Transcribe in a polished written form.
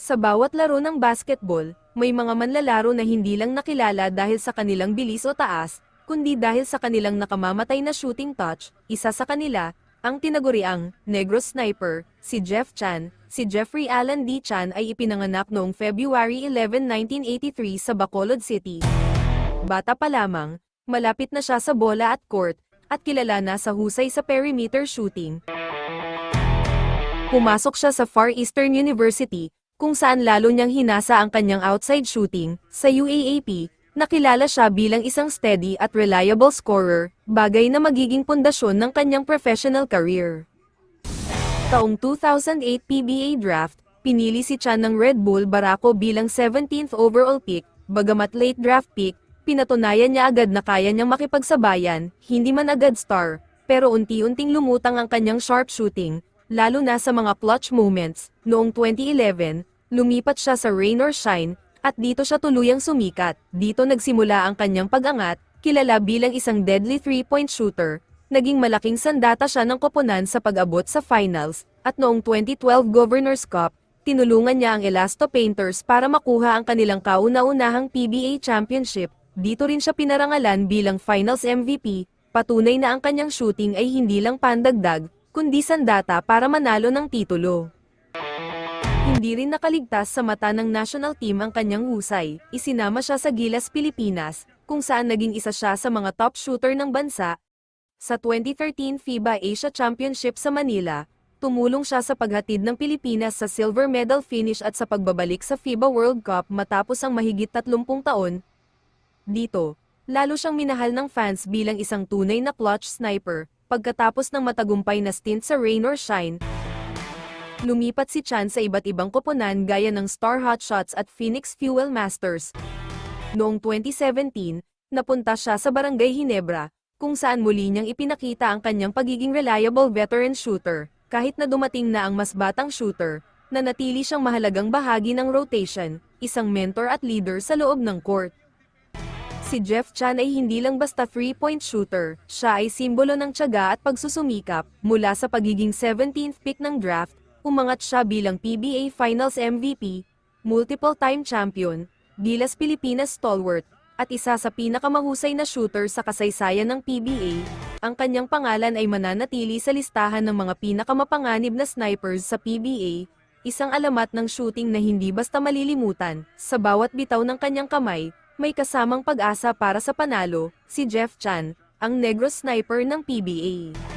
Sa bawat laro ng basketball, may mga manlalaro na hindi lang nakilala dahil sa kanilang bilis o taas, kundi dahil sa kanilang nakamamatay na shooting touch. Isa sa kanila, ang tinaguriang Negro Sniper, si Jeff Chan. Si Jeffrey Allen D. Chan ay ipinanganak noong February 11, 1983 sa Bacolod City. Bata pa lamang, malapit na siya sa bola at court, at kilala na sa husay sa perimeter shooting. Pumasok siya sa Far Eastern University, kung saan lalo niyang hinasa ang kanyang outside shooting. Sa UAAP, nakilala siya bilang isang steady at reliable scorer, bagay na magiging pundasyon ng kanyang professional career. Taong 2008 PBA Draft, pinili si Chan ng Red Bull Barako bilang 17th overall pick, bagamat late draft pick, pinatunayan niya agad na kaya niyang makipagsabayan, hindi man agad star, pero unti-unting lumutang ang kanyang sharp shooting, lalo na sa mga clutch moments. Noong 2011, lumipat siya sa Rain or Shine, at dito siya tuluyang sumikat. Dito nagsimula ang kanyang pag-angat, kilala bilang isang deadly 3-point shooter. Naging malaking sandata siya ng koponan sa pag-abot sa finals, at noong 2012 Governors Cup, tinulungan niya ang Elasto Painters para makuha ang kanilang kauna-unahang PBA Championship. Dito rin siya pinarangalan bilang Finals MVP, patunay na ang kanyang shooting ay hindi lang pandagdag, kundi sandata para manalo ng titulo. Hindi rin nakaligtas sa mata ng national team ang kanyang husay. Isinama siya sa Gilas Pilipinas, kung saan naging isa siya sa mga top shooter ng bansa. Sa 2013 FIBA Asia Championship sa Manila, tumulong siya sa paghatid ng Pilipinas sa silver medal finish at sa pagbabalik sa FIBA World Cup matapos ang mahigit 30 taon. Dito, lalo siyang minahal ng fans bilang isang tunay na clutch sniper. Pagkatapos ng matagumpay na stint sa Rain or Shine, lumipat si Chan sa iba't ibang koponan gaya ng Star Hotshots at Phoenix Fuel Masters. Noong 2017, napunta siya sa Barangay Ginebra, kung saan muli niyang ipinakita ang kanyang pagiging reliable veteran shooter. Kahit na dumating na ang mas batang shooter, nanatili siyang mahalagang bahagi ng rotation, isang mentor at leader sa loob ng court. Si Jeff Chan ay hindi lang basta 3-point shooter, siya ay simbolo ng tiyaga at pagsusumikap. Mula sa pagiging 17th pick ng draft, umangat siya bilang PBA Finals MVP, multiple-time champion, Gilas Pilipinas stalwart, at isa sa pinakamahusay na shooter sa kasaysayan ng PBA. Ang kanyang pangalan ay mananatili sa listahan ng mga pinakamapanganib na snipers sa PBA, isang alamat ng shooting na hindi basta malilimutan. Sa bawat bitaw ng kanyang kamay, may kasamang pag-asa para sa panalo. Si Jeff Chan, ang Negro Sniper ng PBA.